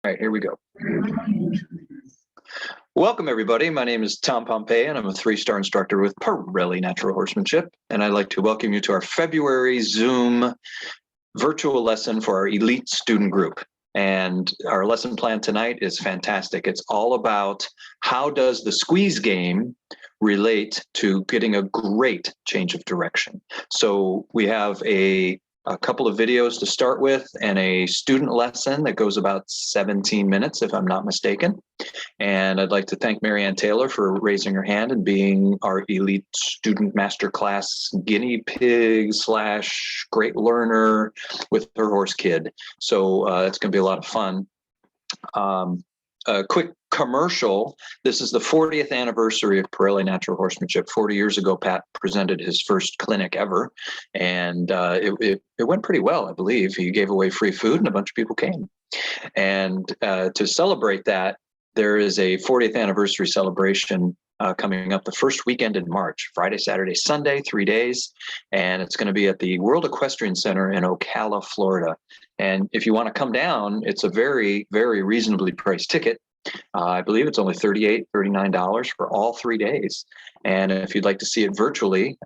All right, here we go. Welcome, everybody. My name is Tom Pompey, and I'm a 3-star instructor with Pirelli Natural Horsemanship. And I'd like to welcome you to our February Zoom virtual lesson for our elite student group. And our lesson plan tonight is fantastic. It's all about how does the squeeze game relate to getting a great change of direction. So we have a couple of videos to start with and a student lesson that goes about 17 minutes, if I'm not mistaken. And I'd like to thank Marianne Taylor for raising her hand and being our elite student masterclass guinea pig / great learner with her horse kid. So it's going to be a lot of fun. A quick commercial. This is the 40th anniversary of Pirelli Natural Horsemanship. 40 years ago, Pat presented his first clinic ever, and it went pretty well, I believe. He gave away free food, and a bunch of people came. And to celebrate that, there is a 40th anniversary celebration coming up the first weekend in March, Friday, Saturday, Sunday, 3 days. And it's going to be at the World Equestrian Center in Ocala, Florida. And if you want to come down, it's a very, very reasonably priced ticket. I believe it's only $38, $39 for all 3 days. And if you'd like to see it virtually,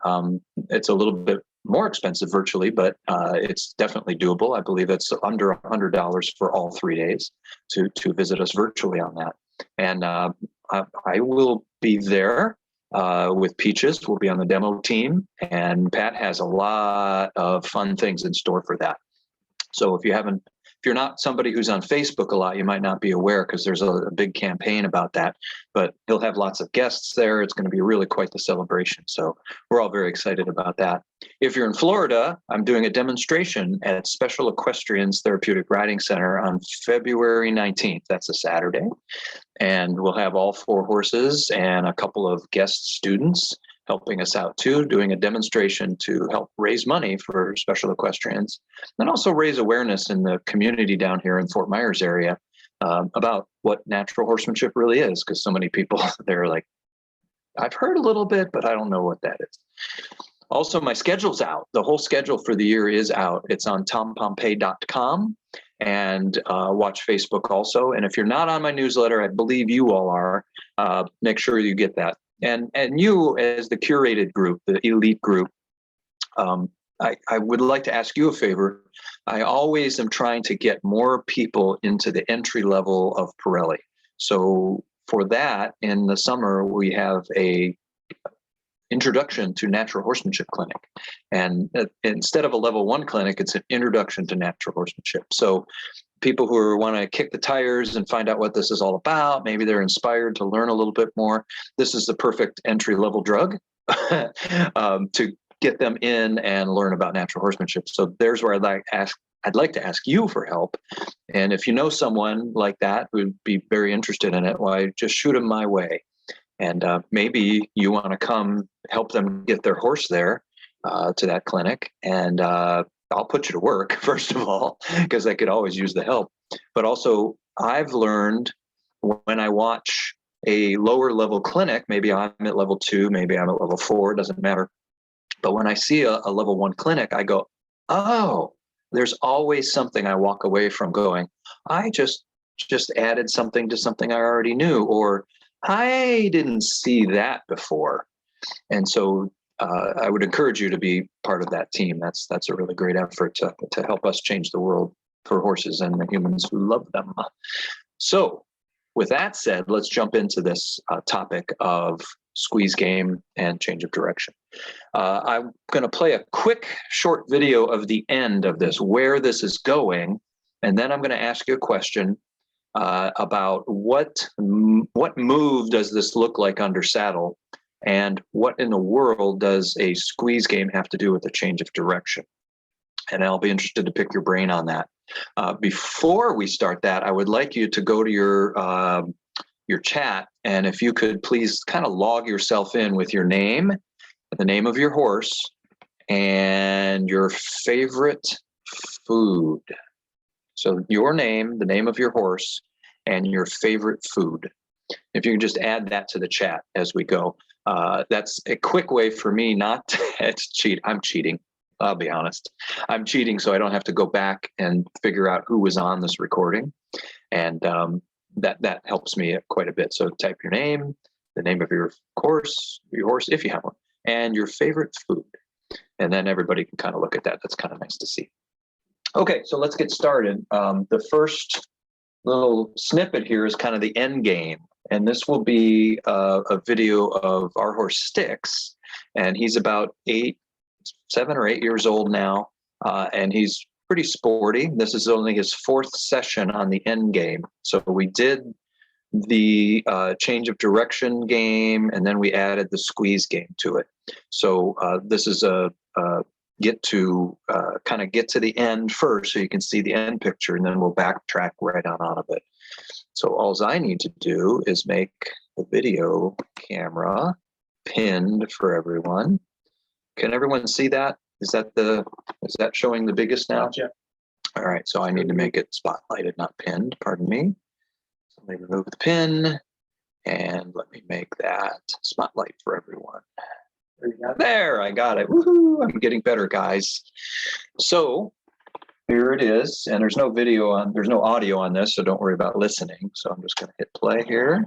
it's a little bit more expensive virtually, but it's definitely doable. I believe it's under $100 for all 3 days to visit us virtually on that. And I will be there with Peaches. We'll be on the demo team, and Pat has a lot of fun things in store for that. So if you're not somebody who's on Facebook a lot, you might not be aware because there's a big campaign about that, but he'll have lots of guests there. It's going to be really quite the celebration. So we're all very excited about that. If you're in Florida, I'm doing a demonstration at Special Equestrians Therapeutic Riding Center on February 19th. That's a Saturday. And we'll have all 4 horses and a couple of guest students helping us out too, doing a demonstration to help raise money for special equestrians, and also raise awareness in the community down here in Fort Myers area about what natural horsemanship really is, because so many people, they're like, I've heard a little bit, but I don't know what that is. Also, my schedule's out. The whole schedule for the year is out. It's on tompompey.com, and watch Facebook also. And if you're not on my newsletter, I believe you all are, make sure you get that. And you, as the curated group, the elite group, I would like to ask you a favor. I always am trying to get more people into the entry level of Pirelli. So for that, in the summer, we have a introduction to natural horsemanship clinic. And instead of a level 1 clinic, it's an introduction to natural horsemanship. So people who want to kick the tires and find out what this is all about, maybe they're inspired to learn a little bit more, this is the perfect entry-level drug to get them in and learn about natural horsemanship. So there's where I'd like to ask you for help. And if you know someone like that who'd be very interested in it, why just shoot them my way. And maybe you want to come help them get their horse there to that clinic. And I'll put you to work, first of all, because I could always use the help. But also, I've learned when I watch a lower level clinic, maybe I'm at level 2, maybe I'm at level 4, doesn't matter. But when I see a level 1 clinic, I go, oh, there's always something I walk away from going, I just added something to something I already knew, or I didn't see that before. And so I would encourage you to be part of that team. That's a really great effort to help us change the world for horses and the humans who love them. So with that said, let's jump into this topic of squeeze game and change of direction. I'm going to play a quick short video of the end of this, where this is going, and then I'm going to ask you a question about what move does this look like under saddle, and what in the world does a squeeze game have to do with a change of direction? And I'll be interested to pick your brain on that. Before we start that, I would like you to go to your chat, and if you could please kind of log yourself in with your name, the name of your horse, and your favorite food. So your name, the name of your horse, and your favorite food. If you can just add that to the chat as we go. That's a quick way for me not to cheat. I'm cheating. I'll be honest. I'm cheating so I don't have to go back and figure out who was on this recording. And that helps me quite a bit. So type your name, the name of your course, your horse, if you have one, and your favorite food. And then everybody can kind of look at that. That's kind of nice to see. Okay, so let's get started. The first little snippet here is kind of the end game. And this will be a video of our horse Styx. And he's about 7 or 8 years old now. And he's pretty sporty. This is only his 4th session on the end game. So we did the change of direction game, and then we added the squeeze game to it. So this is a get to the end first so you can see the end picture, and then we'll backtrack right on out of it. So all I need to do is make the video camera pinned for everyone. Can everyone see that? Is that showing the biggest now? Yeah. All right, so I need to make it spotlighted, not pinned, pardon me. So let me remove the pin and let me make that spotlight for everyone. There, I got it. Woohoo! I'm getting better, guys. So here it is, and there's no audio on this, so don't worry about listening. So I'm just going to hit play here.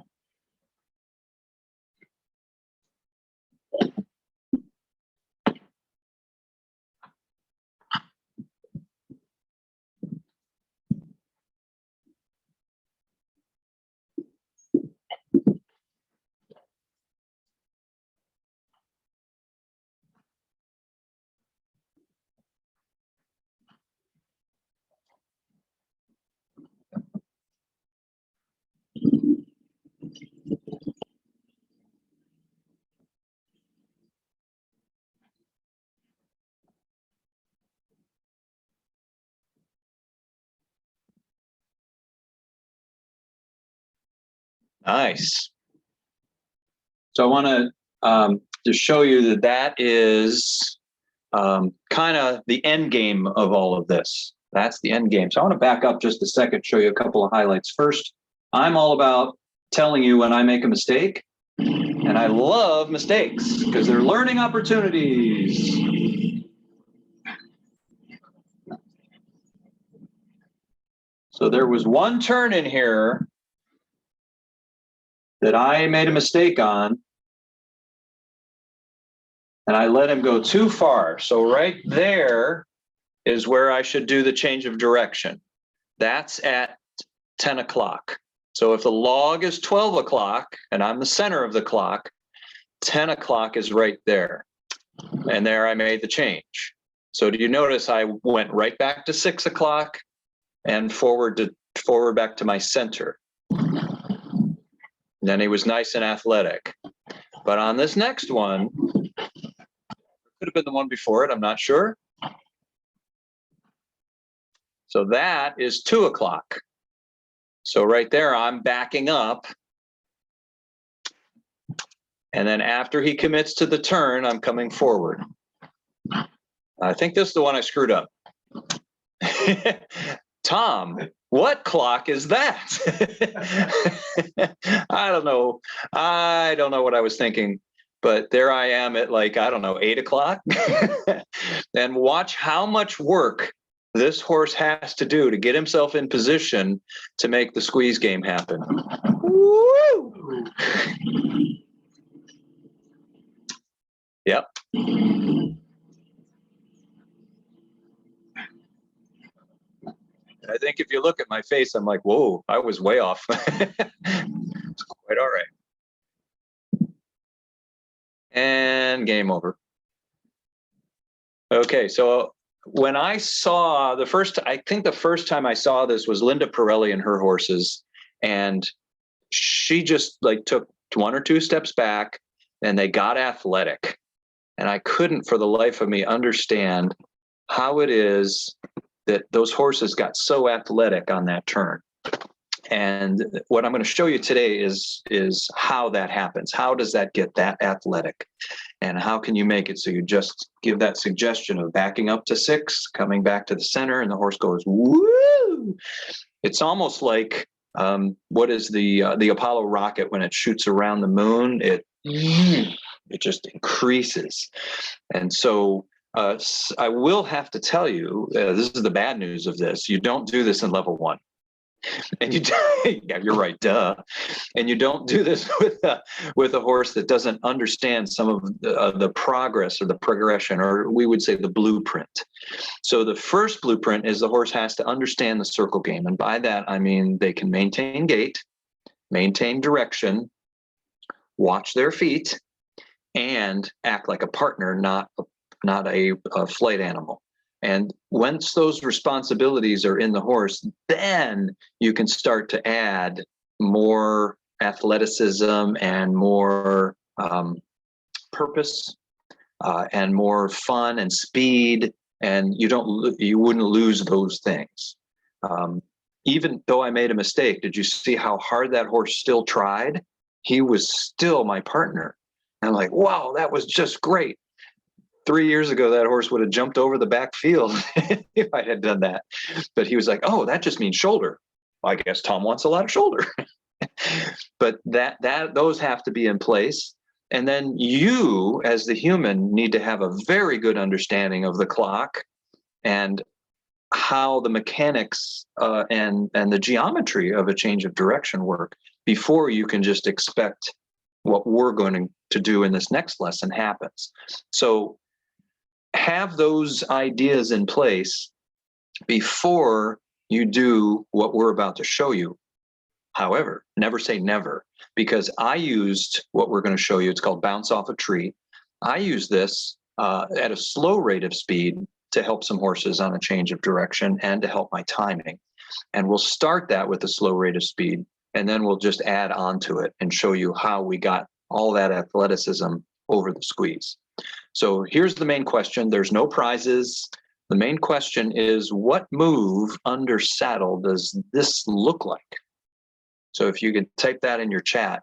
Nice. So I want to just show you that is kind of the end game of all of this. That's the end game. So I want to back up just a second, show you a couple of highlights. First, I'm all about telling you when I make a mistake, and I love mistakes because they're learning opportunities. So there was one turn in here that I made a mistake on, and I let him go too far. So right there is where I should do the change of direction. That's at 10 o'clock. So if the log is 12 o'clock and I'm the center of the clock, 10 o'clock is right there. And there I made the change. So do you notice I went right back to 6 o'clock and forward back to my center. And then he was nice and athletic. But on this next one, could have been the one before it, I'm not sure. So that is 2 o'clock. So right there, I'm backing up. And then after he commits to the turn, I'm coming forward. I think this is the one I screwed up. Tom, what clock is that? I don't know. I don't know what I was thinking. But there I am at 8 o'clock. And watch how much work this horse has to do to get himself in position to make the squeeze game happen. Woo! Yep. I think if you look at my face, I'm like, whoa, I was way off. It's quite all right. And game over. Okay, so when I saw I think the first time I saw this was Linda Pirelli and her horses, and she just took 1 or 2 steps back and they got athletic. And I couldn't for the life of me understand how it is that those horses got so athletic on that turn. And what I'm going to show you today is how that happens. How does that get that athletic? And how can you make it so you just give that suggestion of backing up to 6, coming back to the center, and the horse goes, woo! It's almost like, what is the Apollo rocket when it shoots around the moon? It just increases. And so I will have to tell you, this is the bad news of this. You don't do this in level 1. And yeah, you're right, duh. And you don't do this with a horse that doesn't understand some of the progress or the progression, or we would say the blueprint. So the first blueprint is the horse has to understand the circle game. And by that, I mean they can maintain gait, maintain direction, watch their feet, and act like a partner, not a flight animal. And once those responsibilities are in the horse, then you can start to add more athleticism and more purpose and more fun and speed. And you wouldn't lose those things. Even though I made a mistake, did you see how hard that horse still tried? He was still my partner. And I'm like, wow, that was just great. 3 years ago, that horse would have jumped over the back field if I had done that. But he was like, oh, that just means shoulder. I guess Tom wants a lot of shoulder. But those have to be in place. And then you, as the human, need to have a very good understanding of the clock and how the mechanics and the geometry of a change of direction work before you can just expect what we're going to do in this next lesson happens. So have those ideas in place before you do what we're about to show you. However, never say never, because I used what we're going to show you. It's called bounce off a tree. I use this at a slow rate of speed to help some horses on a change of direction and to help my timing. And we'll start that with a slow rate of speed, and then we'll just add on to it and show you how we got all that athleticism over the squeeze. So here's the main question. There's no prizes. The main question is, what move under saddle does this look like? So if you could type that in your chat,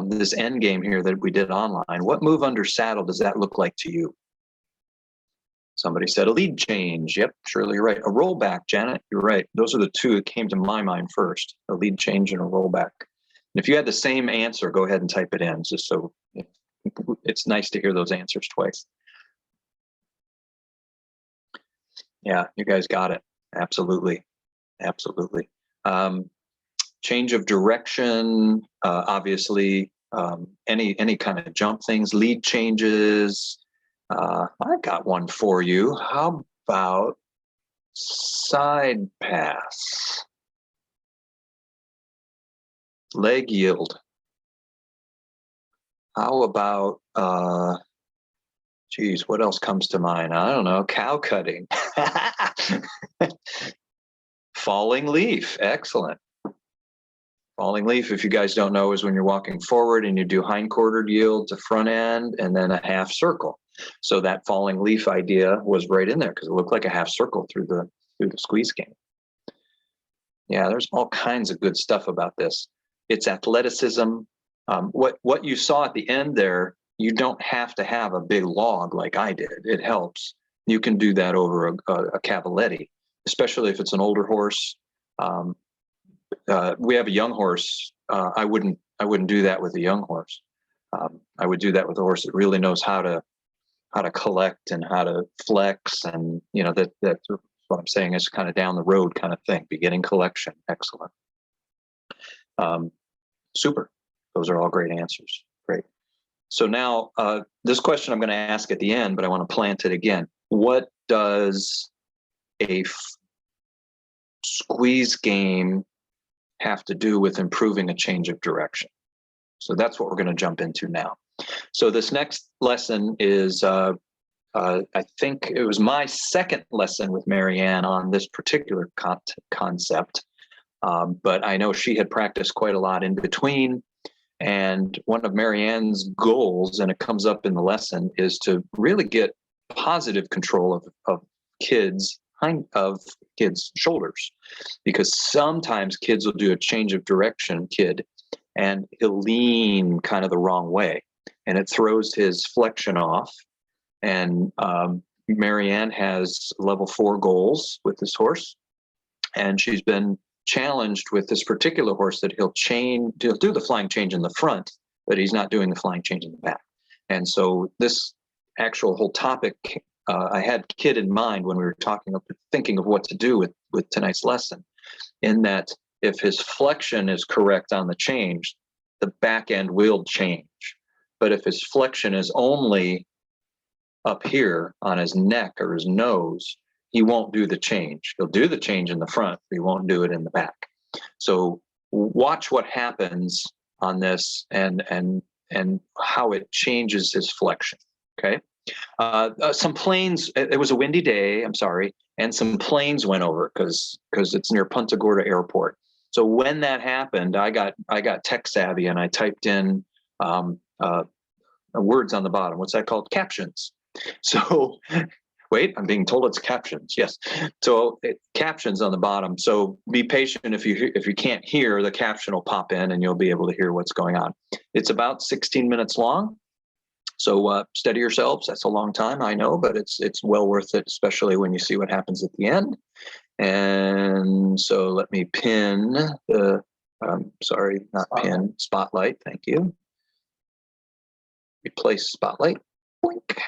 this end game here that we did online, what move under saddle does that look like to you? Somebody said a lead change. Yep, Shirley, you're right. A rollback, Janet, you're right. Those are the two that came to my mind first, a lead change and a rollback. And if you had the same answer, go ahead and type it in, just so it's nice to hear those answers twice. Yeah, you guys got it. Absolutely. Absolutely. Change of direction, obviously, any kind of jump things, lead changes. I got one for you. How about side pass? Leg yield. How about, geez, what else comes to mind? I don't know, cow cutting. Falling leaf, excellent. Falling leaf, if you guys don't know, is when you're walking forward and you do hindquartered yield to front end and then a half circle. So that falling leaf idea was right in there because it looked like a half circle through the squeeze game. Yeah, there's all kinds of good stuff about this. It's athleticism. What you saw at the end there, you don't have to have a big log like I did. It helps. You can do that over a cavaletti, especially if it's an older horse. We have a young horse. I wouldn't do that with a young horse. I would do that with a horse that really knows how to collect and how to flex, and that's what I'm saying is kind of down the road kind of thing. Beginning collection, excellent. Super. Those are all great answers. Great. So now this question I'm going to ask at the end, but I want to plant it again. What does a squeeze game have to do with improving a change of direction? So that's what we're going to jump into now. So this next lesson is, I think it was my second lesson with Marianne on this particular concept, but I know she had practiced quite a lot in between. And one of Marianne's goals, and it comes up in the lesson, is to really get positive control of kids' shoulders, because sometimes kids will do a change of direction, and he'll lean kind of the wrong way, and it throws his flexion off. And Marianne has level 4 goals with this horse, and she's been challenged with this particular horse that he'll do the flying change in the front, but he's not doing the flying change in the back. And so this actual whole topic I had kid in mind when we were thinking of what to do with tonight's lesson, in that if his flexion is correct on the change, the back end will change. But if his flexion is only up here on his neck or his nose, he won't do the change. He'll do the change in the front, but he won't do it in the back. So watch what happens on this and how it changes his flexion. Okay. Some planes. It was a windy day. I'm sorry, and some planes went over because it's near Punta Gorda Airport. So when that happened, I got tech savvy and I typed in words on the bottom. What's that called? Captions. So wait, I'm being told it's captions. Yes. So captions on the bottom. So be patient. If you can't hear, the caption will pop in and you'll be able to hear what's going on. It's about 16 minutes long. So steady yourselves. That's a long time, I know, but it's well worth it, especially when you see what happens at the end. And so let me pin the, sorry, not pin, spotlight. Thank you. Replace spotlight. Boink.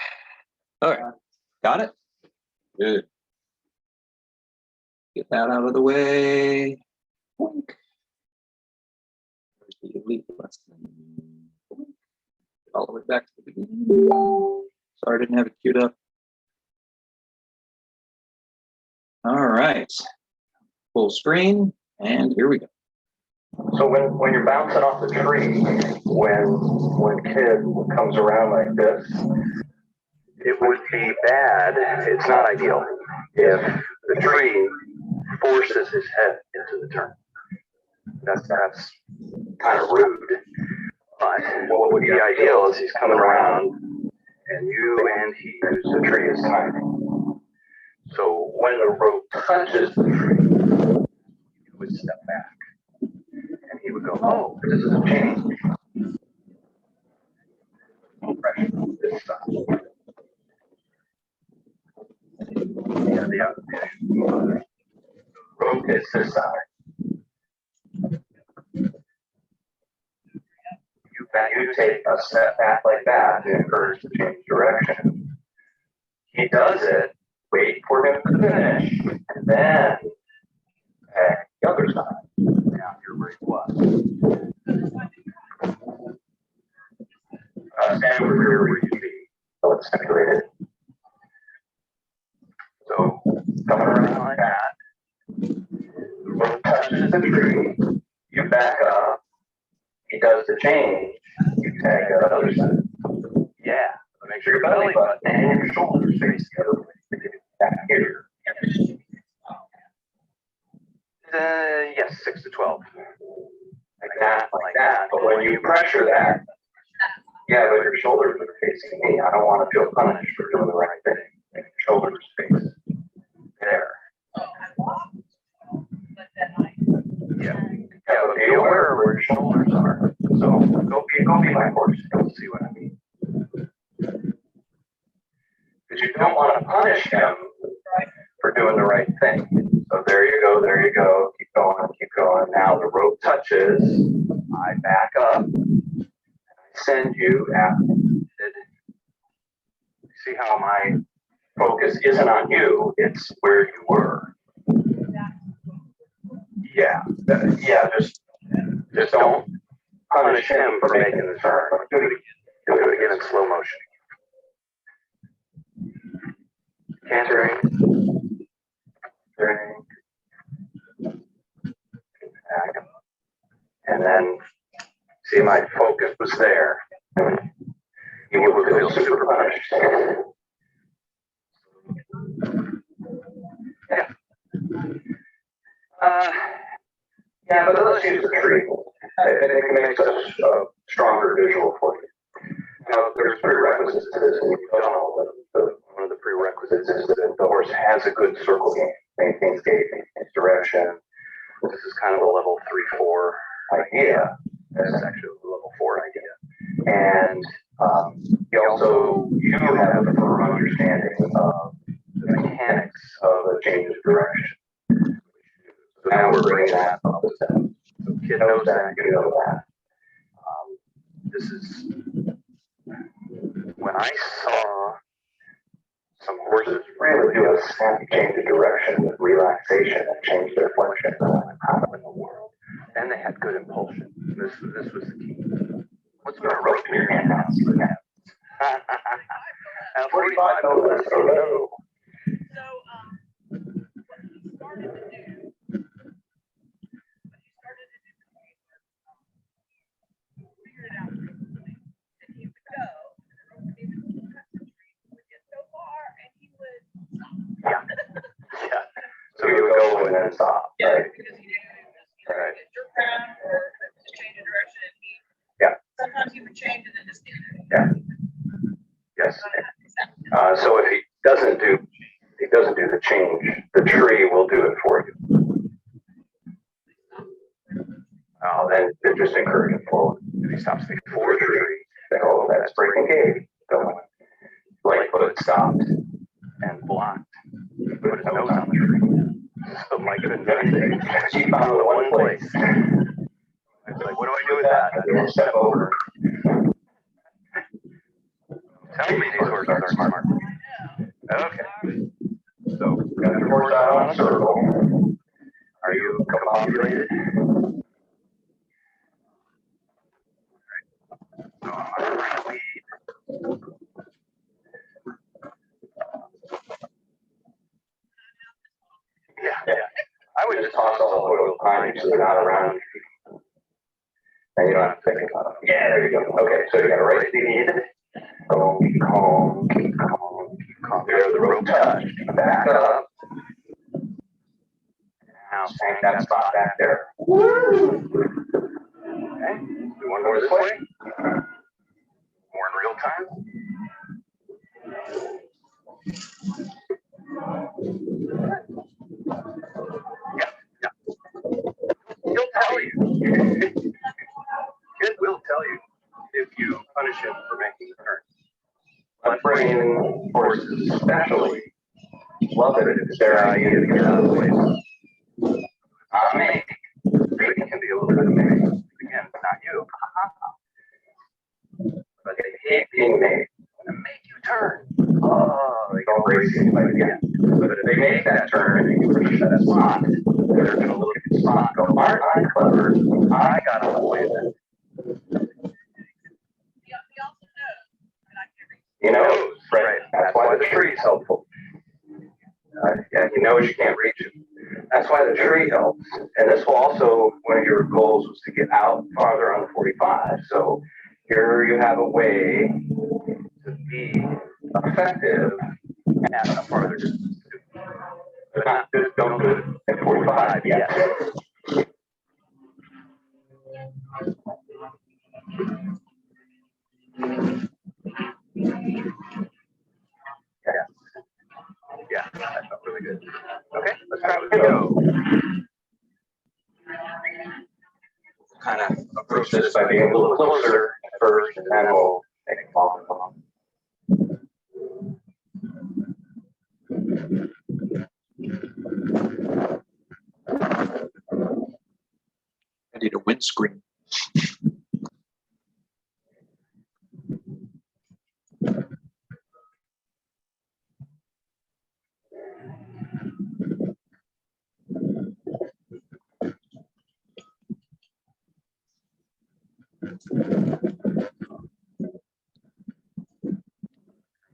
All right, got it? Good. Get that out of the way. Boink. There's the elite lesson. Boink. All the way back to the beginning. Sorry, I didn't have it queued up. All right, full screen, and here we go. So when you're bouncing off the tree, when kid comes around like this, it would be bad. It's not ideal if the tree forces his head into the turn. That's kind of rude. But what would be ideal is he's coming around and you and he use the tree as timing. So when the rope touches the tree, he would step back. And he would go, oh, this is a change. No pressure on this side. Yeah, the other. Rope hits this side. You take a step back like that to encourage the change direction. He does it, wait for him to finish, and then back the other side. Now you're where he was. Stand over here where you be. So it's simulated. So coming around like that, the rope touches the tree, you back up, he does the change, you tag the other side. Yeah, make sure your belly button and your shoulders face the other way. Back here. Yes, 6 to 12. Like that, like that. But when you pressure that, yeah, but your shoulders are facing me. I don't want to feel punished for doing the right thing. Make your shoulders face there. Yeah. Yeah, but be aware of where your shoulders are. So go be my horse. You'll see what I mean. Because you don't want to punish him for doing the right thing. So there you go, keep going. Now the rope touches, I back up, and I send you after. See how my focus isn't on you, it's where you were. Yeah, just don't punish him for making the turn. Do it again in slow motion. Cantering. And then see my focus was there. You would feel super punished. Yeah. Yeah, but let's use the tree. I think it makes a stronger visual for you. Now, there's prerequisites to this, and you don't know one of the prerequisites is that the horse has a good circle game, maintains gait, maintains direction. This is kind of a level 3-4 idea. This is actually a level 4 idea. And you have a firm understanding of the mechanics of a change of direction. So now we're bringing that up to them. So kid knows that, you know that. This is when I saw Some horses really do a snappy change of direction with relaxation and change their flexion. How in the world? And they had good impulsion. This was the key. What's the rope in your hand now? 45 no less. Oh no. So, what he started to do, figured it out pretty quickly. And he would go, and he would cut the tree, would get so far, and he would stop. Yeah. Yeah. So you would go and then stop. Yeah, Right. because he knew it was, Right. get jerked around or just change of direction. And he, Yeah. sometimes he would change and then just stand there. Yeah. Yes. So if he doesn't do the change, the tree will do it for you. Then just encourage him forward. If he stops before the tree, then that's breaking gate. Going. Lightfoot stopped and blocked. He put his nose on the tree. So Mike couldn't do anything. She found the one place. It's like, what do I do with that? I didn't step over. Tell me these horses are smart. Okay. So, got your horse out on a circle. Are you combobulated? So I'm going to lead. Yeah. I would just toss all the oil behind you so they're not around you. And you don't have to think about it. Yeah, there you go. Okay, so you got a right lead. Go, keep calm, keep calm, keep calm. There, the rope touch. Back up. Now, spank that spot back there. Okay, do one more this way. More in real time. Yeah. He'll tell you. Kid will tell you if you punish him for making a turn. But bringing horses especially love it if it's their idea to get out of the way. Me. They can be a little bit amazing. Again, not you. But they hate being made. And make you turn. Oh, they don't race anybody again. But if they make that turn and you reach that spot, they're going to look at the spot and go, aren't I clever? I got to avoid it. He also knows that I can reach. He knows, right? That's why the tree is helpful. Yeah, he knows you can't reach him. That's why the tree helps. And this will also, one of your goals was to get out farther on the 45. So here you have a way to be effective at a farther distance. But not just don't do it at 45 yet. Yeah, that felt really good. Okay, let's try it. Go. Kind of approach this by being a little closer at first, and then we'll make it long and long. I need a windscreen.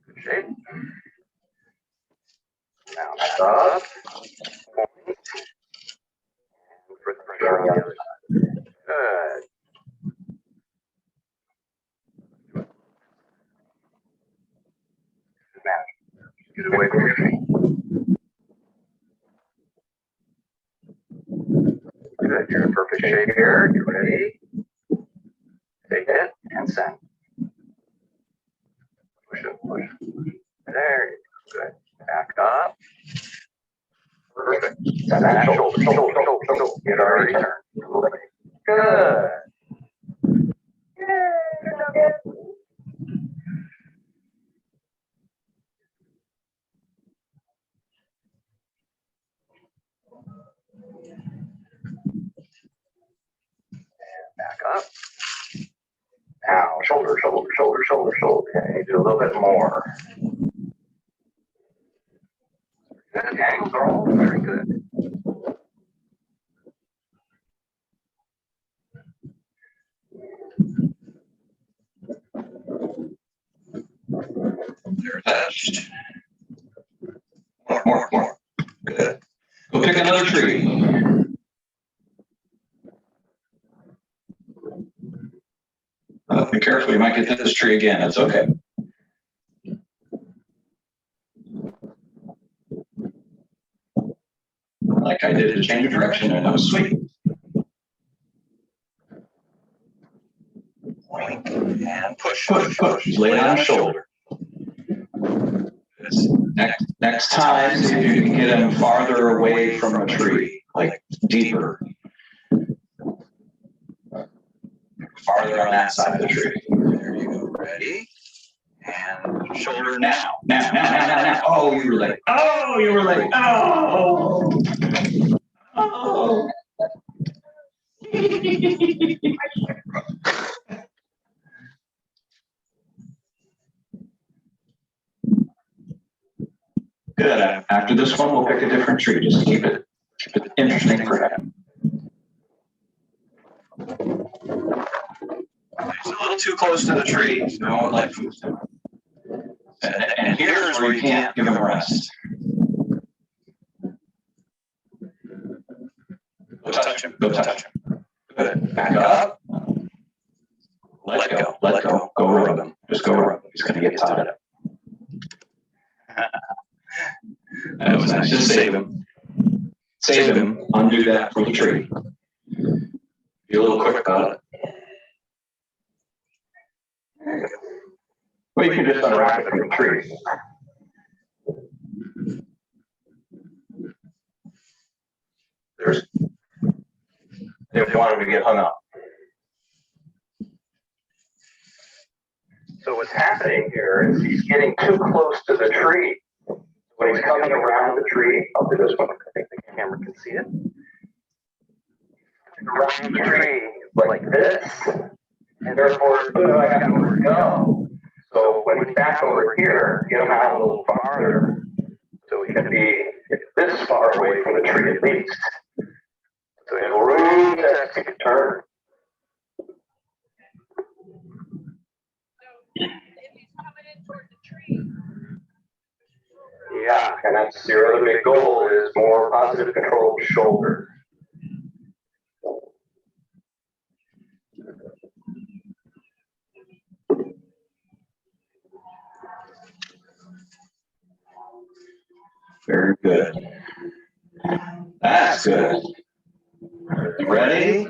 Good shape. Now stop. Point. And put the pressure on the other side. Good. Now, get away from your feet. Good. You're in perfect shape here. Get ready. Take it and send. Push it, push it. There you go. Good. Back up. Perfect. Send that shoulder, shoulder, shoulder, shoulder. Get our return. Good. Good. Back up. Now, shoulder, shoulder, shoulder, shoulder, shoulder. Okay, do a little bit more. Those are all very good. They're attached. More. Good. Go pick another tree. Be careful, you might get this tree again. It's okay. Like I did to change of direction, and that was sweet. And push. Lay it on his shoulder. Next time, see if you can get him farther away from a tree, like deeper. Farther on that side of the tree. There you go. Ready? And shoulder now. Now. Oh, you were late. Oh. Good. After this one, we'll pick a different tree. Just keep it interesting for him. He's a little too close to the tree. So I won't let him. And here's where you can't give him a rest. Go touch him. Good. Back up. Let go. Go rub him. Just go rub him. He's going to get tied up. That was nice. Just save him. Undo that from the tree. Be a little quick about it. There you go. Well, you can just unwrap it from the tree. They want him to get hung up. So what's happening here is he's getting too close to the tree. When he's coming around the tree, I'll do this one. I think the camera can see it. Around the tree like this, and therefore, I got nowhere to go. So when he's back over here, get him out a little farther, so he can be this far away from the tree at least. So he has room to take a turn. If he's coming in toward the tree. Yeah, and that's your other big goal is more positive control of the shoulder. Very good. That's good. You ready?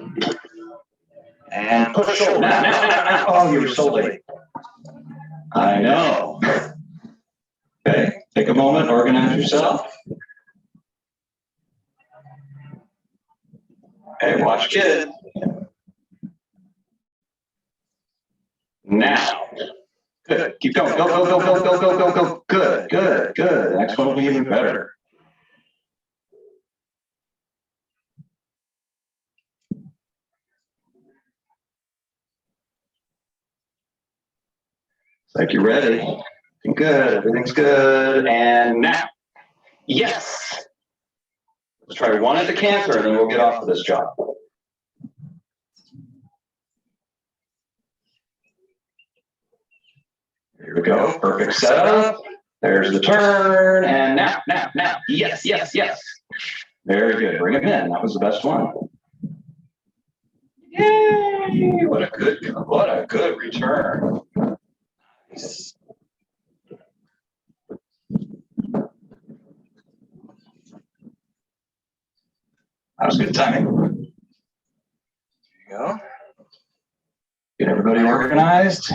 And push shoulder. Now. Oh, you were so late. I know. Okay, take a moment, organize yourself. Okay, watch kid. Now. Good. Keep going. Go. Good. Next one will be even better. Like you're ready. Good. Everything's good. And now. Yes. Let's try one at the canter and then we'll get off of this job. Here we go. Perfect setup. There's the turn. And now. Yes. Very good. Bring him in. That was the best one. Yay! What a good return. Nice. That was good timing. There you go. Get everybody organized.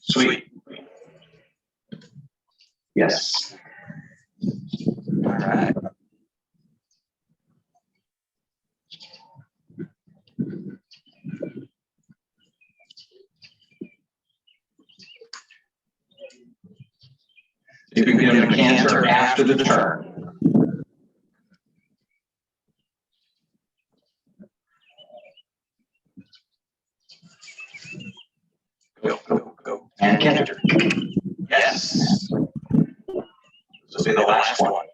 Sweet. Yes. All right. You can get him a canter after the turn. Go. And canter. Yes. This will be the last one.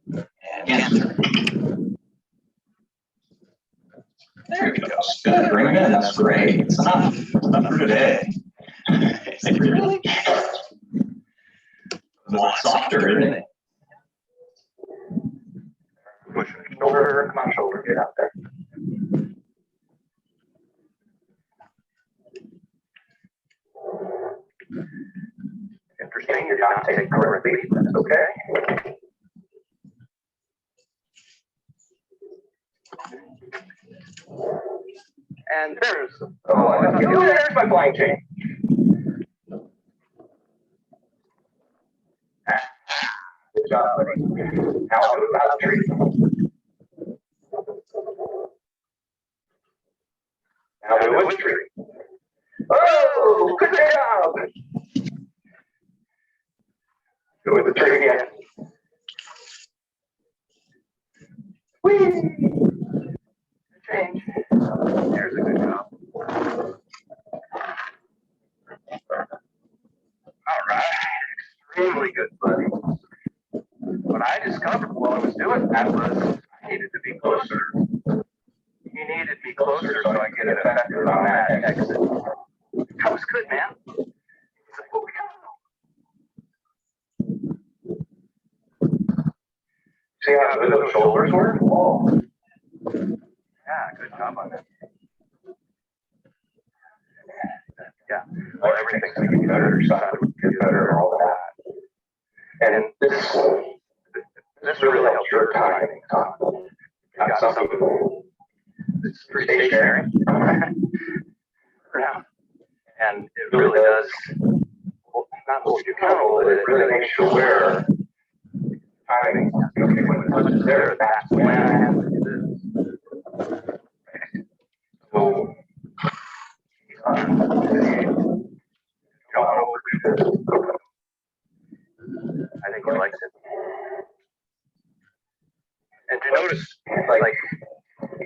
And canter. There we go. Good agreement. That's great. It's enough for today. Is it really? A lot softer, isn't it? Push shoulder, come on, shoulder, get out there. Interesting, you're not taking correct lead, that's okay. And there's, there's my flying chain. Good job, buddy. Now I'll move out of the tree. Now do a tree. Oh, good job. Go with the tree again. Whee! Change. There's a good job. All right. Extremely good, buddy. What I discovered while I was doing that was I needed to be closer. You needed to be closer so I get it effective on that exit. That was good, man. It's like, holy cow. See how good those shoulders were? Oh. Yeah, good job on that. Yeah, well, everything's going to get better, side would get better, and all that. And this really helps your timing. Got something that's pretty stationary. And it really does, not hold you accountable, but it really makes you aware. Timing. Okay, when it touches there, that's when I have to do this. So, don't overdo this. I think he likes it. And to notice, like,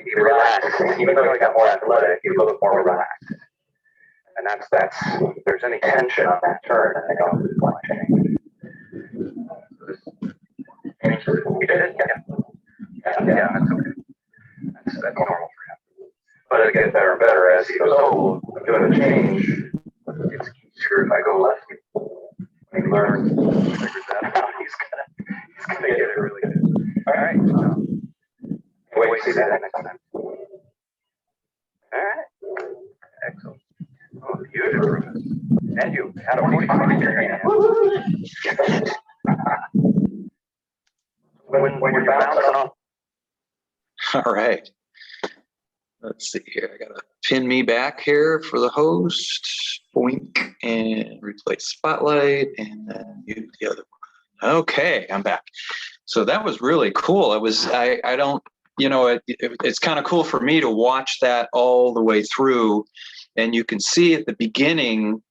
he relaxed, even though he got more athletic, he looked more relaxed. And that's, if there's any tension on that turn, I think I'll do the change. He did it, yeah, that's okay. That's normal for him. But it gets better and better as he goes, oh, I'm doing a change. It's easier if I go left. When he learns, figures that out, he's gonna get it really good. All right. Wait to see that next time. All right. Excellent. Oh, beautiful. And you had a 45 in your hand. When you're bouncing off. All right. Let's see here. I gotta pin me back here for the host. Boink and replace spotlight and then mute the other one. Okay, I'm back. So that was really cool. I don't, it's kind of cool for me to watch that all the way through. And you can see at the beginning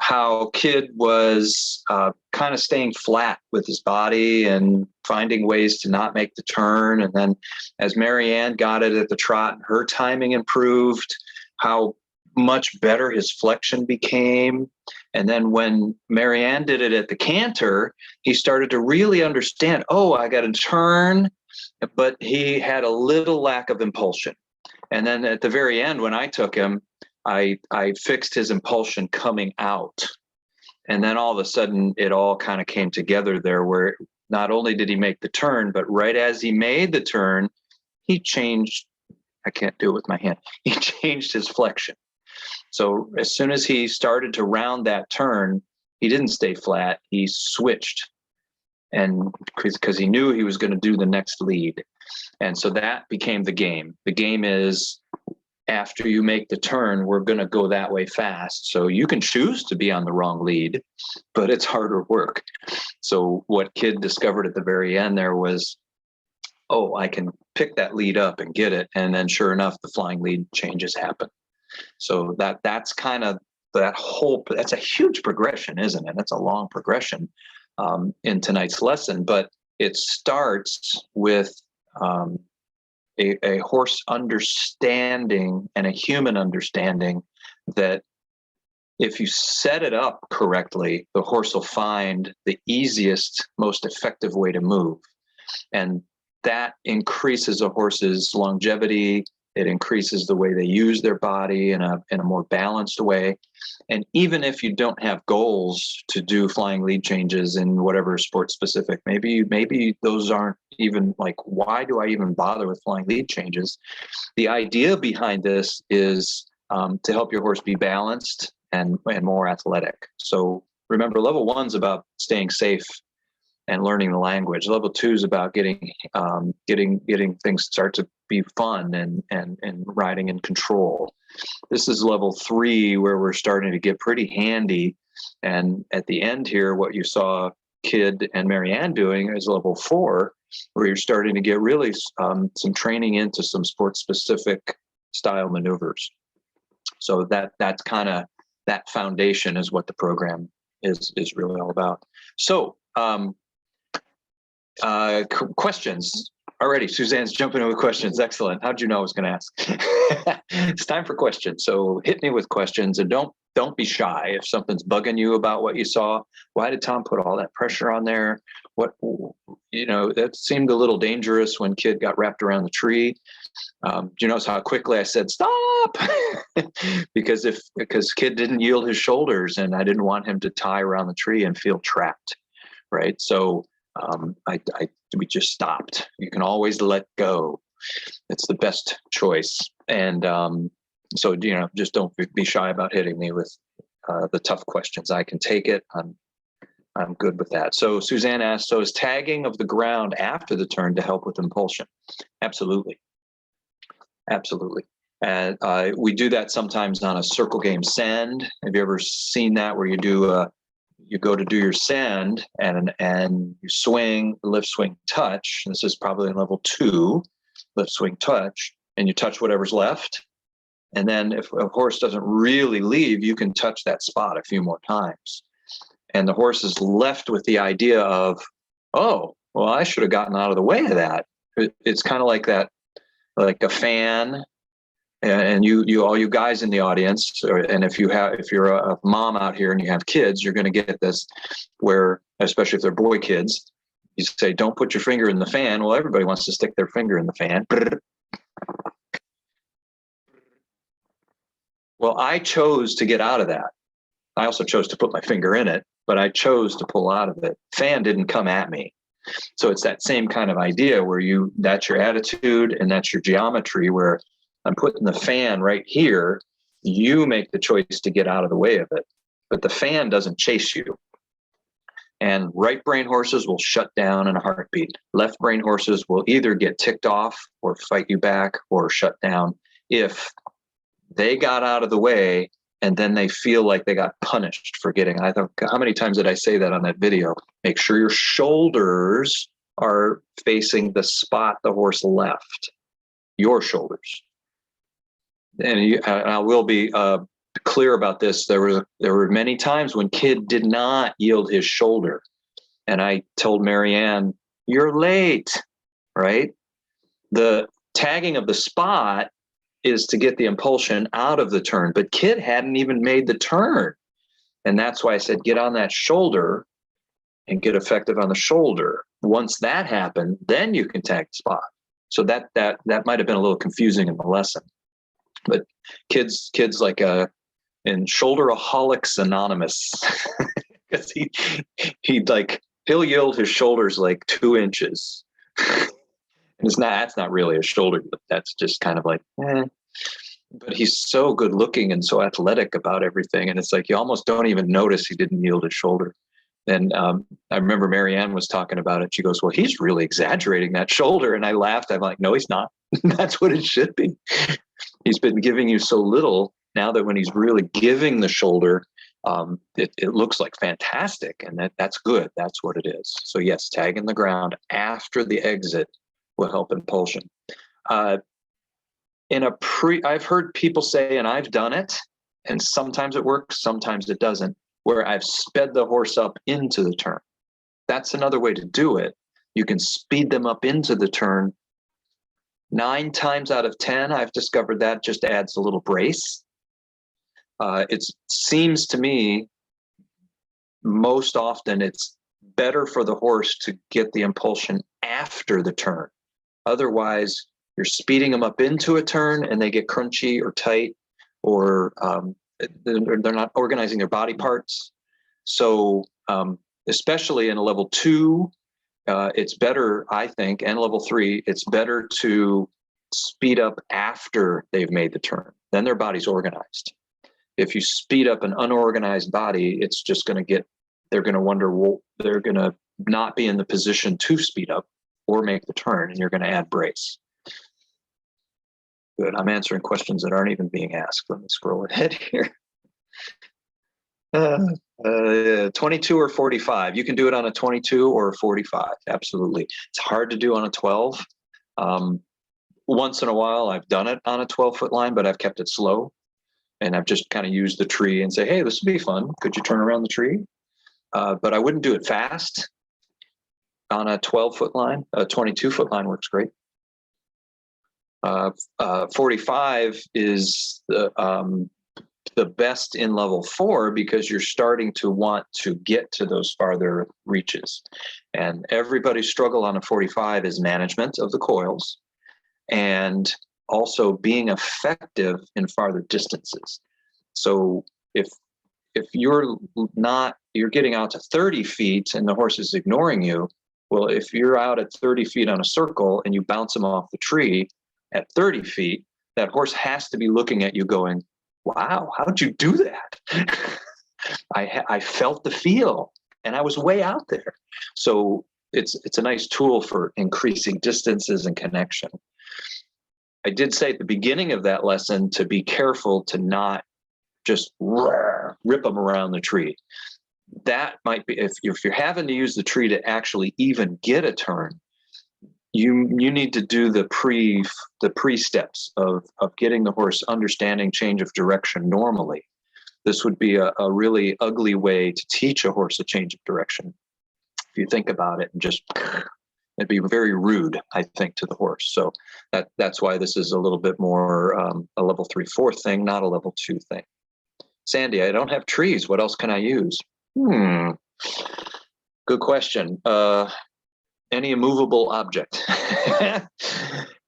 how Kid was kind of staying flat with his body and finding ways to not make the turn. And then as Marianne got it at the trot, her timing improved, how much better his flexion became. And then when Marianne did it at the canter, he started to really understand, oh, I got to turn, but he had a little lack of impulsion. And then at the very end, when I took him, I fixed his impulsion coming out. And then all of a sudden it all kind of came together there where not only did he make the turn, but right as he made the turn, he changed, I can't do it with my hand, he changed his flexion. So as soon as he started to round that turn, he didn't stay flat, he switched. And because he knew he was going to do the next lead. And so that became the game. The game is, after you make the turn, we're going to go that way fast. So you can choose to be on the wrong lead, but it's harder work. So what Kid discovered at the very end there was, oh, I can pick that lead up and get it. And then sure enough, the flying lead changes happen. So that's kind of that's a huge progression, isn't it? That's a long progression in tonight's lesson, but it starts with a horse understanding and a human understanding that if you set it up correctly, the horse will find the easiest, most effective way to move. And that increases a horse's longevity. It increases the way they use their body in a more balanced way. And even if you don't have goals to do flying lead changes in whatever sport specific, maybe those aren't even like, why do I even bother with flying lead changes? The idea behind this is to help your horse be balanced and more athletic. So remember, level 1's about staying safe and learning the language. Level 2 is about getting things start to be fun and riding in control. This is level 3 where we're starting to get pretty handy. And at the end here, what you saw Kid and Marianne doing is level 4, where you're starting to get really some training into some sport specific style maneuvers. So that's kind of, that foundation is what the program is really all about. So questions already. Suzanne's jumping in with questions. Excellent. How'd you know I was going to ask? It's time for questions. So hit me with questions, and don't be shy. If something's bugging you about what you saw, why did Tom put all that pressure on there? That seemed a little dangerous when Kid got wrapped around the tree. Do you notice how quickly I said stop? because Kid didn't yield his shoulders, and I didn't want him to tie around the tree and feel trapped, right? So we just stopped. You can always let go. It's the best choice. And so just don't be shy about hitting me with the tough questions. I can take it. I'm good with that. So Suzanne asked, so is tagging of the ground after the turn to help with impulsion? Absolutely. And we do that sometimes on a circle game send. Have you ever seen that, where you do you go to do your send and you swing, lift, swing, touch. This is probably in level 2, lift, swing, touch, and you touch whatever's left. And then if a horse doesn't really leave, you can touch that spot a few more times. And the horse is left with the idea of, oh, well, I should have gotten out of the way of that. It's kind of like that, like a fan. And you all you guys in the audience, and if you're a mom out here and you have kids, you're going to get this, where, especially if they're boy kids, you say, don't put your finger in the fan. Well, everybody wants to stick their finger in the fan. Well, I chose to get out of that. I also chose to put my finger in it, but I chose to pull out of it. Fan didn't come at me. So it's that same kind of idea where that's your attitude and that's your geometry, where I'm putting the fan right here. You make the choice to get out of the way of it, but the fan doesn't chase you. And right brain horses will shut down in a heartbeat. Left brain horses will either get ticked off or fight you back or shut down if they got out of the way and then they feel like they got punished for getting. I think, how many times did I say that on that video? Make sure your shoulders are facing the spot the horse left, your shoulders. And I will be clear about this. There were many times when Kid did not yield his shoulder, and I told Marianne, "You're late." Right? The tagging of the spot is to get the impulsion out of the turn, but Kid hadn't even made the turn, and that's why I said get on that shoulder and get effective on the shoulder. Once that happened, then you can tag the spot. So that might have been a little confusing in the lesson. But kids like in Shoulderaholics Anonymous, because he'll yield his shoulders like 2 inches, and that's not really a shoulder, but that's just kind of like, But he's so good looking and so athletic about everything, and it's like you almost don't even notice he didn't yield his shoulder. And I remember Marianne was talking about it. She goes, "Well, he's really exaggerating that shoulder," and I laughed. I'm like, "No, he's not. That's what it should be." He's been giving you so little now that when he's really giving the shoulder, it looks like fantastic, and that's good. That's what it is. So yes, tagging the ground after the exit will help impulsion. I've heard people say, and I've done it, and sometimes it works, sometimes it doesn't, where I've sped the horse up into the turn. That's another way to do it. You can speed them up into the turn 9 times out of 10, I've discovered that just adds a little brace. It seems to me most often it's better for the horse to get the impulsion after the turn. Otherwise, you're speeding them up into a turn and they get crunchy or tight, or they're not organizing their body parts. So especially in a level 2, it's better, I think, and level 3, it's better to speed up after they've made the turn. Then their body's organized. If you speed up an unorganized body, it's just going to get, they're going to wonder, well, they're going to not be in the position to speed up or make the turn, and you're going to add brace. Good. I'm answering questions that aren't even being asked. Let me scroll ahead here. 22 or 45. You can do it on a 22 or a 45. Absolutely. It's hard to do on a 12. Once in a while, I've done it on a 12-foot line, but I've kept it slow. And I've just kind of used the tree and say, hey, this would be fun. Could you turn around the tree? But I wouldn't do it fast on a 12-foot line. A 22-foot line works great. 45 is the best in level 4 because you're starting to want to get to those farther reaches. And everybody's struggle on a 45 is management of the coils and also being effective in farther distances. So if you're getting out to 30 feet and the horse is ignoring you, well, if you're out at 30 feet on a circle and you bounce him off the tree at 30 feet, that horse has to be looking at you going, wow, how'd you do that? I felt the feel and I was way out there. So it's a nice tool for increasing distances and connection. I did say at the beginning of that lesson to be careful to not just rip them around the tree. That might be, if you're having to use the tree to actually even get a turn, you need to do the pre steps of getting the horse understanding change of direction normally. This would be a really ugly way to teach a horse a change of direction. If you think about it, and just it'd be very rude, I think, to the horse. So that's why this is a little bit more a level 3/4 thing, not a level 2 thing. Sandy, I don't have trees. What else can I use? Good question. Any immovable object.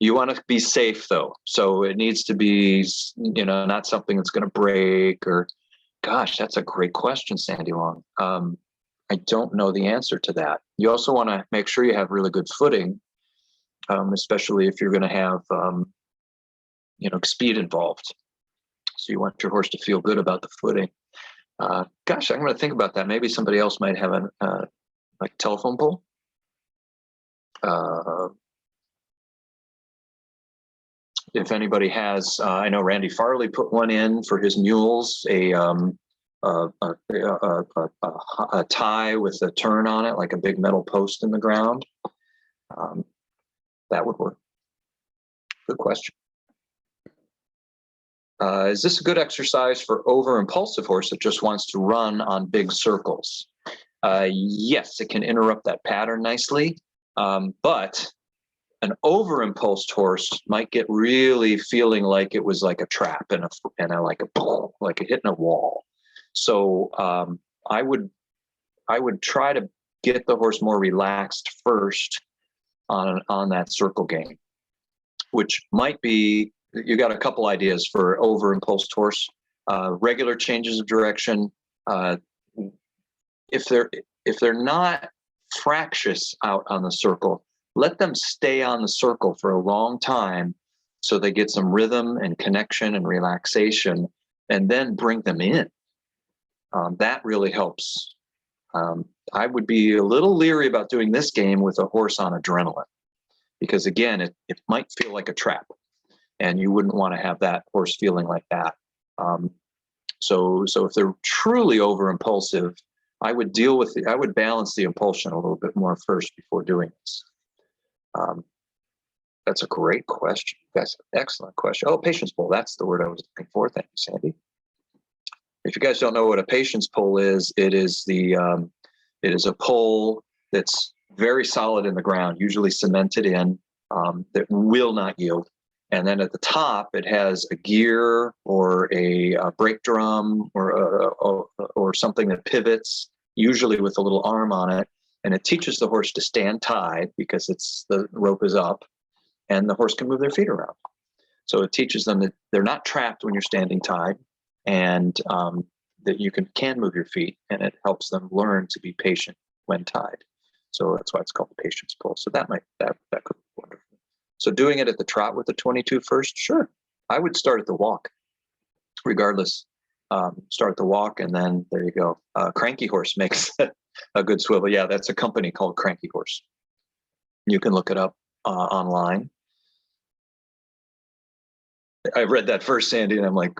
You want to be safe though. So it needs to be, not something that's going to break or, gosh, that's a great question, Sandy Long. I don't know the answer to that. You also want to make sure you have really good footing, especially if you're going to have, speed involved. So you want your horse to feel good about the footing. Gosh, I'm going to think about that. Maybe somebody else might have a telephone pole. If anybody has, I know Randy Farley put one in for his mules, a tie with a turn on it, like a big metal post in the ground. That would work. Good question. Is this a good exercise for over-impulsive horse that just wants to run on big circles? Yes, it can interrupt that pattern nicely, but an over-impulsed horse might get really feeling like it was like a trap and like a hitting a wall. So I would try to get the horse more relaxed first on that circle game, which might be, you got a couple ideas for over-impulsed horse. Regular changes of direction. If they're not fractious out on the circle, let them stay on the circle for a long time so they get some rhythm and connection and relaxation, and then bring them in. That really helps. I would be a little leery about doing this game with a horse on adrenaline, because again, it might feel like a trap, and you wouldn't want to have that horse feeling like that. So if they're truly over impulsive, I would balance the impulsion a little bit more first before doing this. That's a great question. That's an excellent question. Oh, patience pole. That's the word I was looking for. Thank you, Sandy. If you guys don't know what a patience pole is, it is a pole that's very solid in the ground, usually cemented in. that will not yield. And then at the top, it has a gear or a brake drum or something that pivots, usually with a little arm on it. And it teaches the horse to stand tied because the rope is up and the horse can move their feet around. So it teaches them that they're not trapped when you're standing tied, and that you can move your feet, and it helps them learn to be patient when tied. So that's why it's called the patience pull. So that could be wonderful. So doing it at the trot with the 22 first, sure. I would start at the walk, regardless. Start at the walk, and then there you go. Cranky Horse makes a good swivel. Yeah, that's a company called Cranky Horse. You can look it up online. I read that first, Sandy, and I'm like,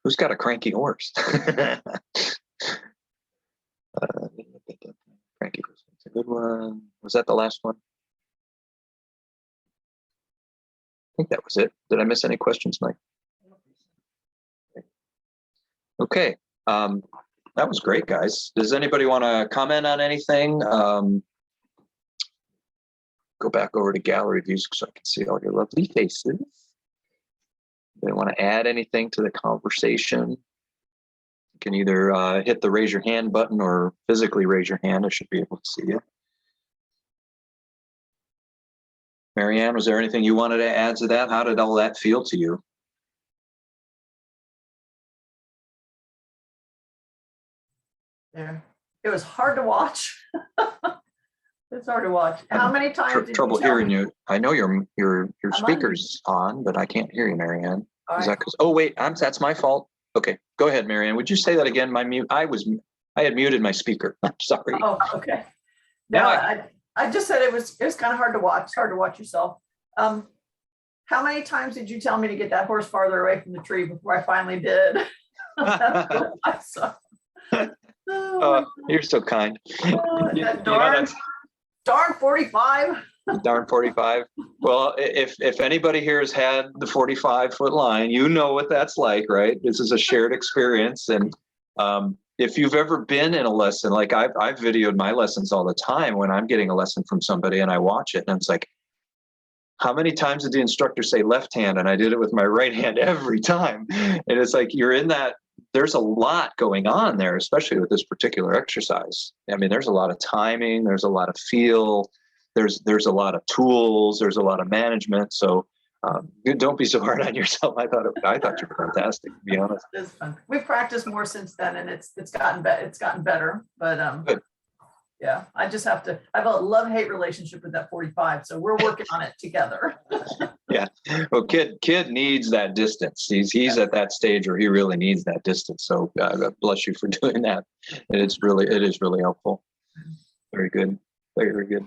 who's got a cranky horse? Cranky Horse, that's a good one. Was that the last one? I think that was it. Did I miss any questions, Mike? Okay. That was great, guys. Does anybody want to comment on anything? Go back over to gallery views so I can see all your lovely faces. They want to add anything to the conversation? You can either hit the raise your hand button or physically raise your hand. I should be able to see you. Marianne, was there anything you wanted to add to that? How did all that feel to you? Yeah, it was hard to watch. It's hard to watch. How many times did Trouble you tell hearing me? you. I know your I'm speaker's on, but I can't hear you, Marianne. All Is right. that because? Oh wait, that's my fault. Okay, go ahead, Marianne. Would you say that again? I had muted my speaker. I'm sorry. Oh, okay. No, I just said it was kind of hard to watch. It's hard to watch yourself. How many times did you tell me to get that horse farther away from the tree before I finally did? I saw. Oh, You're so kind. that darn 45. Darn 45. Well, if anybody here has had the 45-foot line, you know what that's like, right? This is a shared experience. And if you've ever been in a lesson, like I've videoed my lessons all the time when I'm getting a lesson from somebody and I watch it and it's like, how many times did the instructor say left hand? And I did it with my right hand every time. And it's like, you're in that, there's a lot going on there, especially with this particular exercise. I mean, there's a lot of timing, there's a lot of feel, there's a lot of tools, there's a lot of management. So don't be so hard on yourself. I thought you were fantastic, to be honest. It's fun. We've practiced more since then, and it's gotten better. But Good. yeah, I just have to. I have a love-hate relationship with that 45, so we're working on it together. Yeah. Well, kid needs that distance. He's at that stage where he really needs that distance. So bless you for doing that. It is really helpful. Very good. Very good.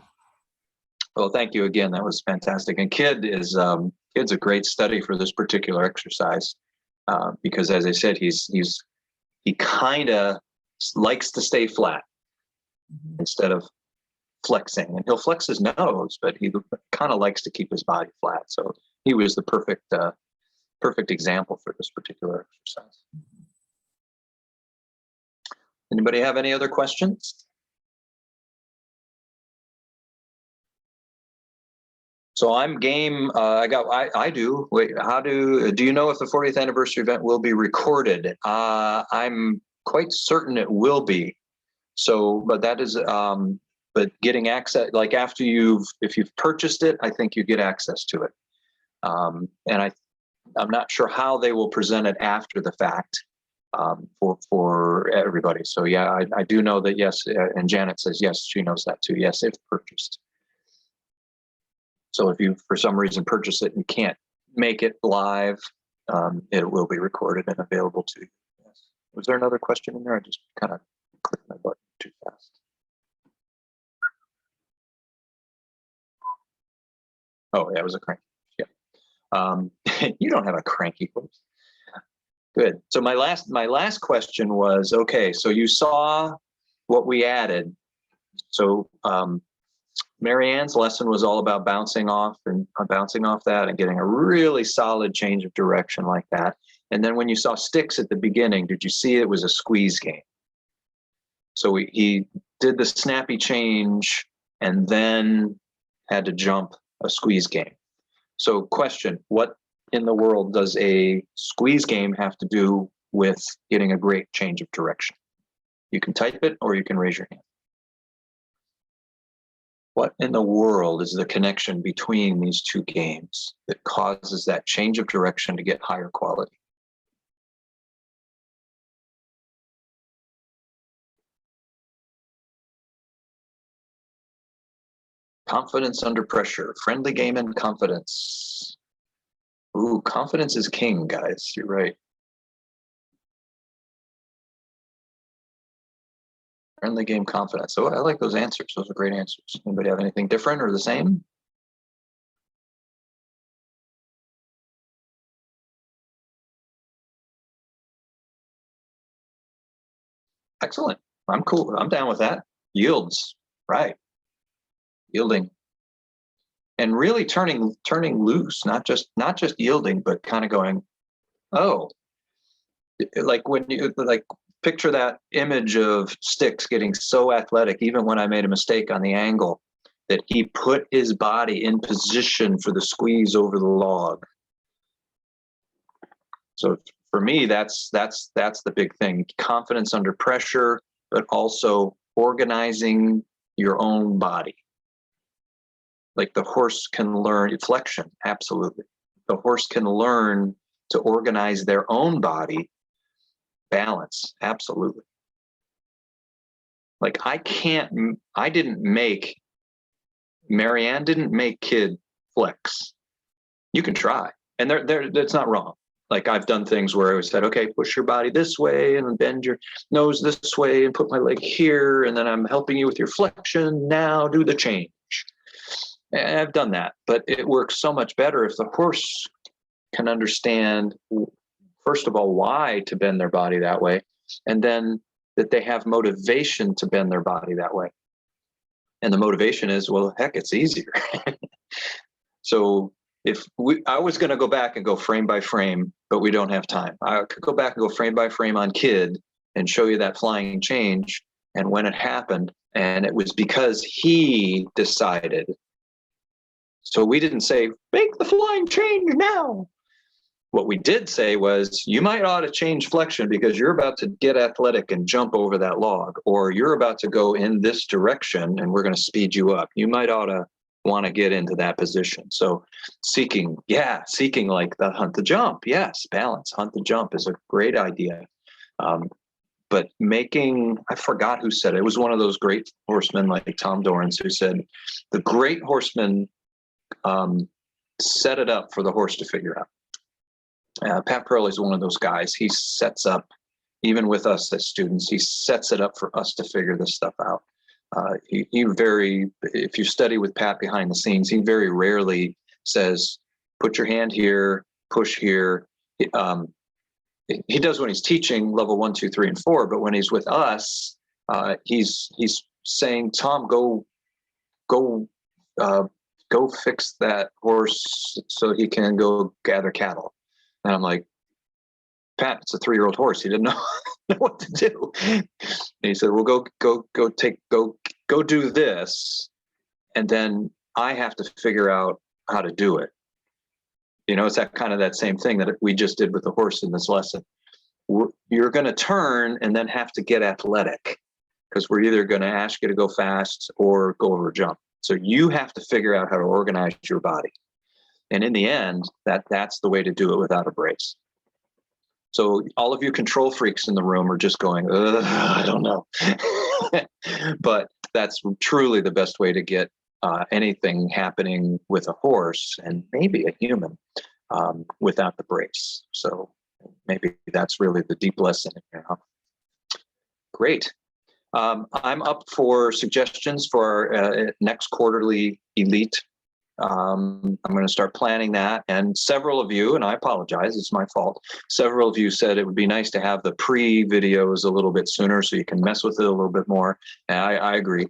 Well, thank you again. That was fantastic. And kid's a great study for this particular exercise because, as I said, he kind of likes to stay flat instead of flexing, and he'll flex his nose, but he kind of likes to keep his body flat. So he was the perfect example for this particular exercise. Anybody have any other questions? So I'm game. I do. Wait, do you know if the 40th anniversary event will be recorded? I'm quite certain it will be. So, but that is, but getting access, like if you've purchased it, I think you get access to it. And I'm not sure how they will present it after the fact for everybody. So yeah, I do know that, yes. And Janet says, yes, she knows that too. Yes, if purchased. So if you, for some reason, purchase it and can't make it live, it will be recorded and available to you. Yes. Was there another question in there? I just kind of clicked my button too fast. Oh, yeah, it was a cranky. Yeah. You don't have a cranky horse. Good. So my last question was, okay, so you saw what we added. So Marianne's lesson was all about bouncing off that and getting a really solid change of direction like that. And then when you saw sticks at the beginning, did you see it was a squeeze game? So he did the snappy change and then had to jump a squeeze game. So question, what in the world does a squeeze game have to do with getting a great change of direction? You can type it or you can raise your hand. What in the world is the connection between these two games that causes that change of direction to get higher quality? Confidence under pressure, friendly game and confidence. Ooh, confidence is king, guys. You're right. Friendly game confidence. So I like those answers. Those are great answers. Anybody have anything different or the same? Excellent. I'm cool. I'm down with that. Yields, right? Yielding, and really turning loose, not just yielding, but kind of going, oh, like when you like picture that image of Styx getting so athletic, even when I made a mistake on the angle, that he put his body in position for the squeeze over the log. So for me, that's the big thing. Confidence under pressure, but also organizing your own body. Like the horse can learn flexion, absolutely. The horse can learn to organize their own body. Balance, absolutely. Like Marianne didn't make Kid flex. You can try, and that's not wrong. Like I've done things where I said, okay, push your body this way and bend your nose this way and put my leg here, and then I'm helping you with your flexion. Now do the change. And I've done that, but it works so much better if the horse can understand, first of all, why to bend their body that way, and then that they have motivation to bend their body that way. And the motivation is, well, heck, it's easier. So I was going to go back and go frame by frame, but we don't have time. I could go back and go frame by frame on Kid and show you that flying change and when it happened. And it was because he decided. So we didn't say, make the flying change now. What we did say was, you might ought to change flexion because you're about to get athletic and jump over that log, or you're about to go in this direction and we're going to speed you up. You might ought to want to get into that position. So seeking like the hunt the jump. Yes, balance, hunt the jump is a great idea. But I forgot who said it. It was one of those great horsemen like Tom Dorrance who said, the great horseman set it up for the horse to figure out. Pat Pearl is one of those guys. He sets up, even with us as students, he sets it up for us to figure this stuff out. If you study with Pat behind the scenes, he very rarely says, put your hand here, push here. He does when he's teaching level 1, 2, 3, and 4, but when he's with us, he's saying, Tom, go fix that horse so he can go gather cattle. And I'm like, Pat, it's a 3-year-old horse. He didn't know what to do. And he said, well, go do this. And then I have to figure out how to do it. You know, it's that same thing that we just did with the horse in this lesson. You're going to turn and then have to get athletic because we're either going to ask you to go fast or go over a jump. So you have to figure out how to organize your body. And in the end, that's the way to do it without a brace. So all of you control freaks in the room are just going, I don't know. But that's truly the best way to get anything happening with a horse and maybe a human without the brace. So maybe that's really the deep lesson. Great. I'm up for suggestions for our next quarterly elite. I'm going to start planning that. And several of you, and I apologize, it's my fault. Several of you said it would be nice to have the pre-videos a little bit sooner so you can mess with it a little bit more. And I agree.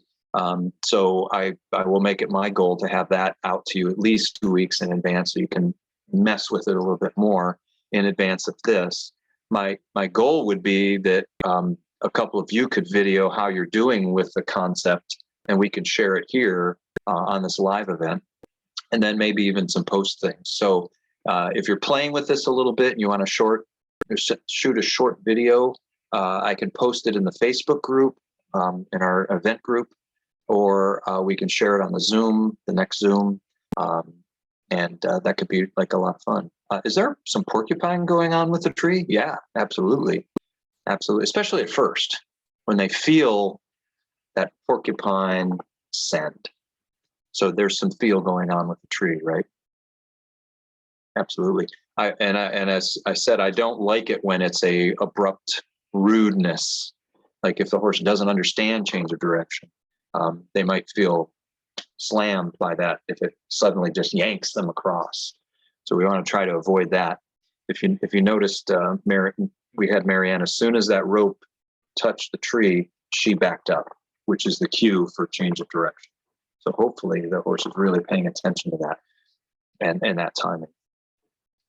So I will make it my goal to have that out to you at least 2 weeks in advance so you can mess with it a little bit more in advance of this. My goal would be that a couple of you could video how you're doing with the concept and we could share it here on this live event. and then maybe even some post things. So if you're playing with this a little bit and you want to shoot a short video, I can post it in the Facebook group, in our event group, or we can share it on the next Zoom. And that could be like a lot of fun. Is there some porcupine going on with the tree? Yeah, absolutely. Absolutely. Especially at first, when they feel that porcupine scent. So there's some feel going on with the tree, right? Absolutely. And as I said, I don't like it when it's a abrupt rudeness. Like if the horse doesn't understand change of direction, they might feel slammed by that if it suddenly just yanks them across. So we want to try to avoid that. If you noticed, we had Marianne, as soon as that rope touched the tree, she backed up, which is the cue for change of direction. So hopefully the horse is really paying attention to that and that timing,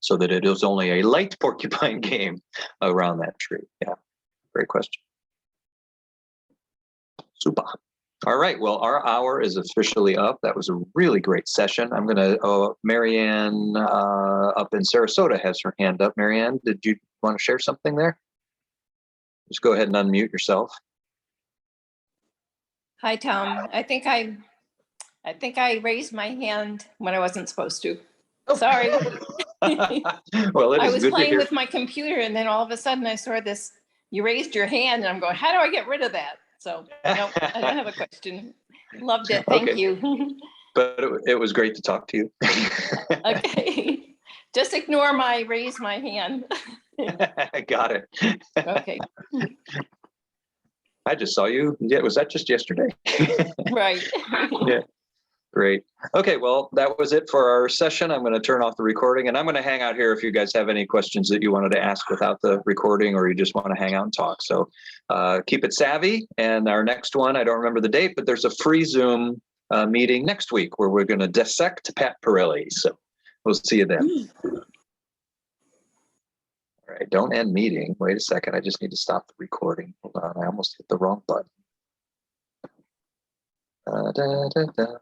so that it is only a light porcupine game around that tree. Yeah, great question. Super. All right, well, our hour is officially up. That was a really great session. I'm gonna, Marianne up in Sarasota has her hand up. Marianne, did you want to share something there? Just go ahead and unmute yourself. Hi, Tom. I think I raised my hand when I wasn't supposed to. Sorry. Well, it I is was good to playing hear. with my computer and then all of a sudden I saw this, you raised your hand and I'm going, how do I get rid of that? So no, I don't have a question. Loved it. Thank Okay. you. But it was great to talk to you. Okay. Just ignore my raise my hand. Got it. Okay. I just saw you. Yeah, was that just yesterday? Right. Yeah. Great. Okay, well, that was it for our session. I'm going to turn off the recording and I'm going to hang out here if you guys have any questions that you wanted to ask without the recording, or you just want to hang out and talk. So keep it savvy. And our next one, I don't remember the date, but there's a free Zoom meeting next week where we're going to dissect Pat Pirelli. So we'll see you then. All right, don't end meeting. Wait a second. I just need to stop the recording. Hold on. I almost hit the wrong button.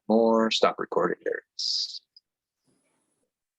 More stop recording. There it is.